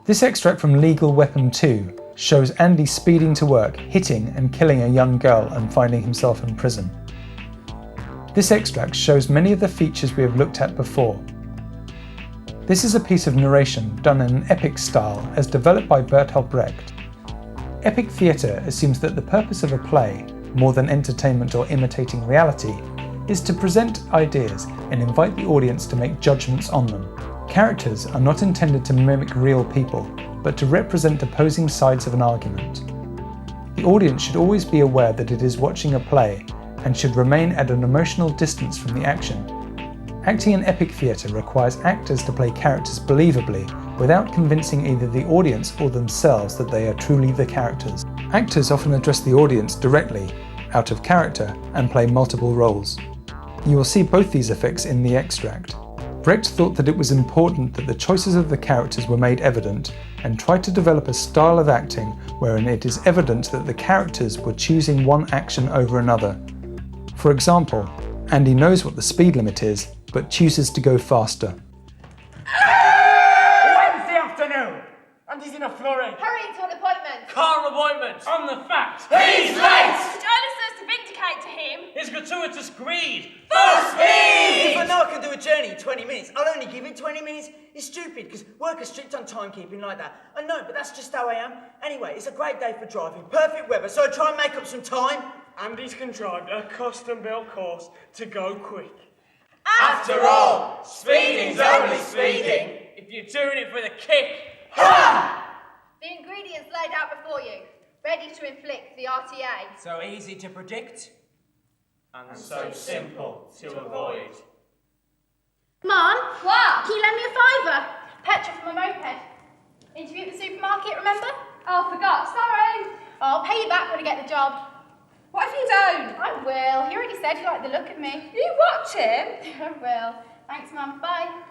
This extract from Legal Weapon 2 shows Andy speeding to work, hitting and killing a young girl and finding himself in prison. This extract shows many of the features we have looked at before. This is a piece of narration done in an epic style as developed by Bertolt Brecht. Epic theatre assumes that the purpose of a play, more than entertainment or imitating reality, is to present ideas and invite the audience to make judgments on them. Characters are not intended to mimic real people, but to represent opposing sides of an argument. The audience should always be aware that it is watching a play and should remain at an emotional distance from the action. Acting in epic theatre requires actors to play characters believably without convincing either the audience or themselves that they are truly the characters. Actors often address the audience directly, out of character, and play multiple roles. You will see both these effects in the extract. Brecht thought that it was important that the choices of the characters were made evident and tried to develop a style of acting wherein it is evident that the characters were choosing one action over another. For example, Andy knows what the speed limit is, but chooses to go faster. Wednesday afternoon, and he's in a flurry. Hurrying to an appointment. Car appointment. On the fact. He's late! Which only serves to vindicate to him His gratuitous greed. for speed! If I know I can do a journey in 20 minutes, I'll only give it 20 minutes. It's stupid, because work is strict on timekeeping like that. I know, but that's just how I am. Anyway, it's a great day for driving. Perfect weather, so I try and make up some time. Andy's contrived a custom-built course to go quick. After all, speeding's only speeding. If you're doing it for the kick. The ingredients laid out before you, ready to inflict the RTA. So easy to predict. And so simple to avoid. Come on. What? Can you lend me a £5? Petrol for my moped. Interview at the supermarket, remember? Oh, forgot. Sorry. I'll pay you back when I get the job. What if you don't? I will. He already said you like the look of me. You watch him? I will. Thanks, Mum. Bye.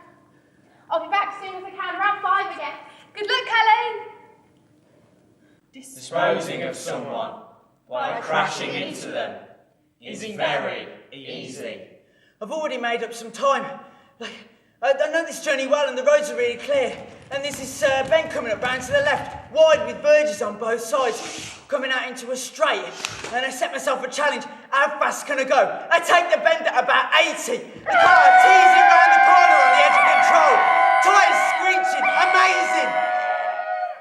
I'll be back as soon as I can, around 5 again. Good luck, Kelly. Disposing of someone by crashing into them is very easy. I've already made up some time. I know this journey well, and the roads are really clear. And there's this bend coming up round to the left, wide with verges on both sides, coming out into a straight. And I set myself a challenge. How fast can I go? I take the bend at about 80. The car teasing round the corner on the edge of control. Tyres screeching. Amazing.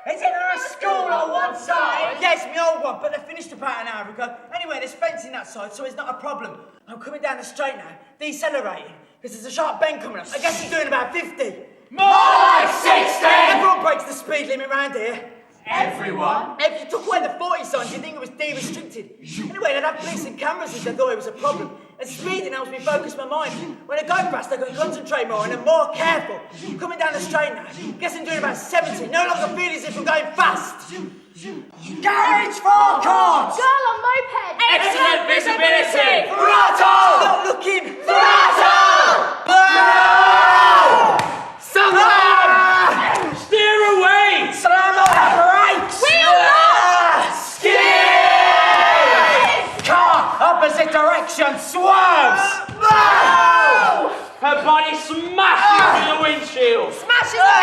Isn't there a school on one side? Yes, my old one, but they finished about an hour ago. Anyway, there's fencing that side, so it's not a problem. I'm coming down the straight now, decelerating, because there's a sharp bend coming up. I guess I'm doing about 50. More like 60! Everyone breaks the speed limit around here. Everyone? If you took away the 40 signs, you'd think it was de-restricted. Anyway, they'd have police and cameras if they thought it was a problem. And speeding helps me focus my mind. When I go fast, I can concentrate more and I'm more careful. Coming down the straight now, guess I'm doing about 70. No longer feel as if I'm going fast. Garage forecourt! Girl on moped. Excellent visibility! Throttle! Stop looking! Throttle! No! Someone! Steer away! Slam on the brakes! Wheel lock! Skid! Car, opposite direction, swerves! No! Her body smashes through the windshield. Smashes the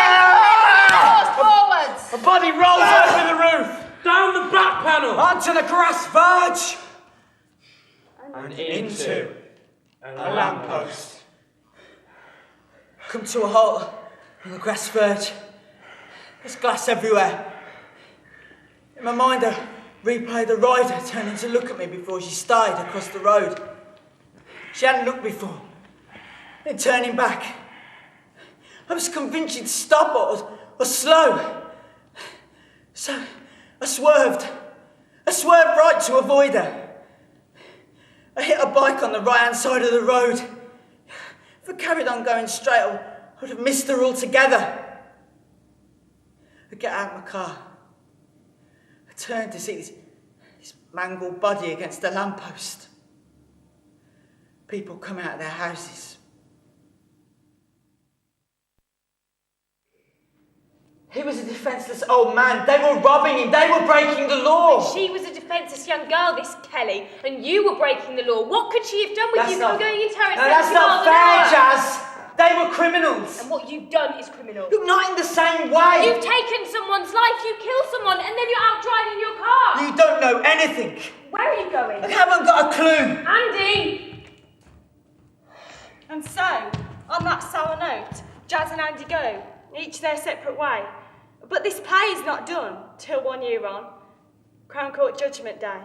middle forwards. Her body rolls over the roof, down the back panel, Onto the grass verge! and into a lamppost. Come to a halt on the grass verge. There's glass everywhere. In my mind, I replay the rider turning to look at me before she started across the road. She hadn't looked before. Then turning back. I was convinced she'd stop or slow. So I swerved. I swerved right to avoid her. I hit a bike on the right-hand side of the road. If I carried on going straight, I would have missed her altogether. I get out of my car. I turn to see this mangled body against the lamppost. People come out of their houses. He was a defenceless old man. They were robbing him. They were breaking the law. She was a defenceless young girl, this Kelly, and you were breaking the law. What could she have done with you going into her? No, that's not fair, Jazz. They were criminals. And what you've done is criminal. Look, not in the same way. You've taken someone's life, you killed someone, and then you're out driving your car. You don't know anything. Where are you going? I haven't got a clue. Andy! And so, on that sour note, Jazz and Andy go, each their separate way. But this play is not done till 1 year on, Crown Court Judgment Day.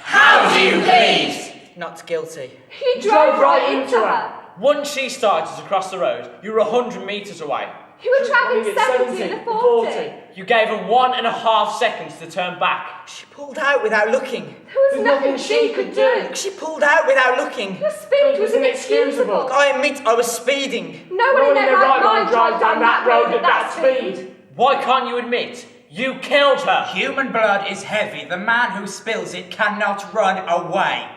How do you please? Not guilty. You drove right into her. Once she started to cross the road, you were 100 metres away. You were travelling 70 and 40. You gave her 1.5 seconds to turn back. She pulled out without looking. There was nothing she could do. She pulled out without looking. Your speed was inexcusable. I admit I was speeding. No one in their right mind drives down that road at that speed. Why can't you admit? You killed her. Human blood is heavy. The man who spills it cannot run away.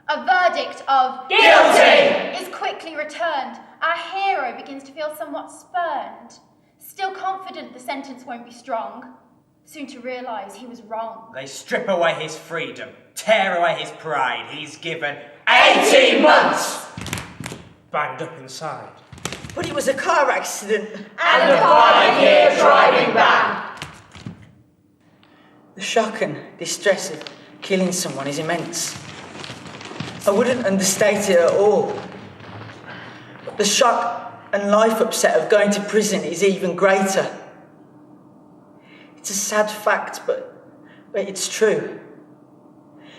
A verdict of Guilty! is quickly returned. Our hero begins to feel somewhat spurned. Still confident the sentence won't be strong, soon to realise he was wrong. They strip away his freedom, tear away his pride. He's given 18 months! Banged up inside. But it was a car accident. And a 5-year driving ban. The shock and distress of killing someone is immense. I wouldn't understate it at all. But the shock and life upset of going to prison is even greater. It's a sad fact, but it's true.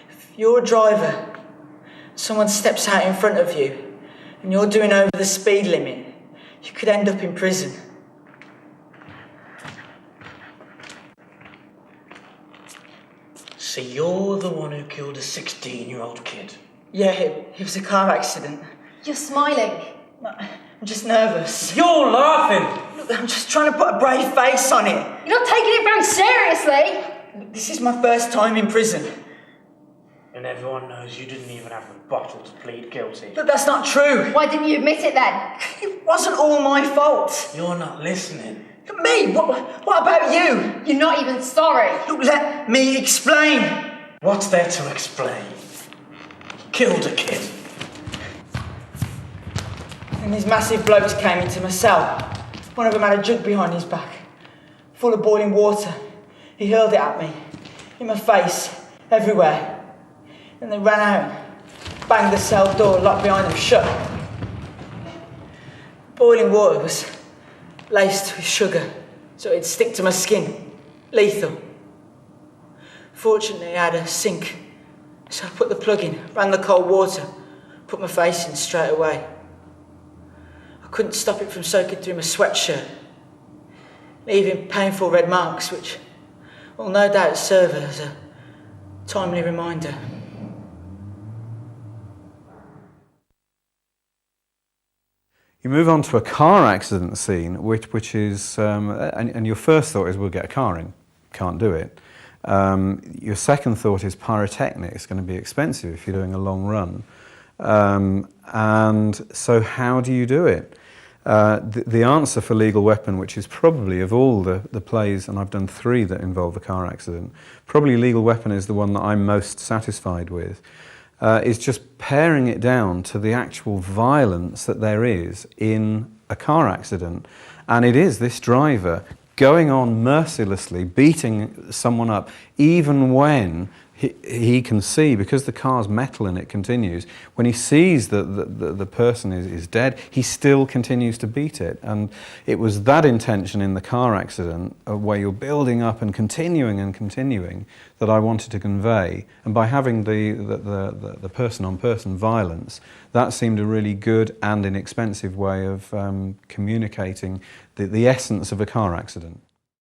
If you're a driver, someone steps out in front of you, and you're doing over the speed limit, you could end up in prison. So you're the one who killed a 16-year-old kid? Yeah, it was a car accident. You're smiling. I'm just nervous. You're laughing! Look, I'm just trying to put a brave face on it. You're not taking it very seriously. This is my first time in prison. And everyone knows you didn't even have the bottle to plead guilty. But that's not true. Why didn't you admit it then? It wasn't all my fault. You're not listening. Me? What about you? You're not even sorry. Look, let me explain. What's there to explain? Killed a kid. And these massive blokes came into my cell. One of them had a jug behind his back, full of boiling water. He hurled it at me, in my face, everywhere. Then they ran out, banged the cell door, locked behind them shut. Boiling water was laced with sugar, so it'd stick to my skin. Lethal. Fortunately, I had a sink, so I put the plug in, ran the cold water, put my face in straight away. I couldn't stop it from soaking through my sweatshirt, leaving painful red marks, which will no doubt serve as a timely reminder. You move on to a car accident scene, which is, and your first thought is we'll get a car in. Can't do it. Your second thought is pyrotechnics. It's going to be expensive if you're doing a long run. And so how do you do it? The answer for Lethal Weapon, which is probably of all the plays, and I've done 3 that involve a car accident, probably Lethal Weapon is the one that I'm most satisfied with, is just paring it down to the actual violence that there is in a car accident. And it is this driver going on mercilessly, beating someone up, even when he can see, because the car's metal and it continues, when he sees that the person is dead, he still continues to beat it. And it was that intention in the car accident, where you're building up and continuing, that I wanted to convey. And by having the person-on-person violence, that seemed a really good and inexpensive way of communicating the essence of a car accident.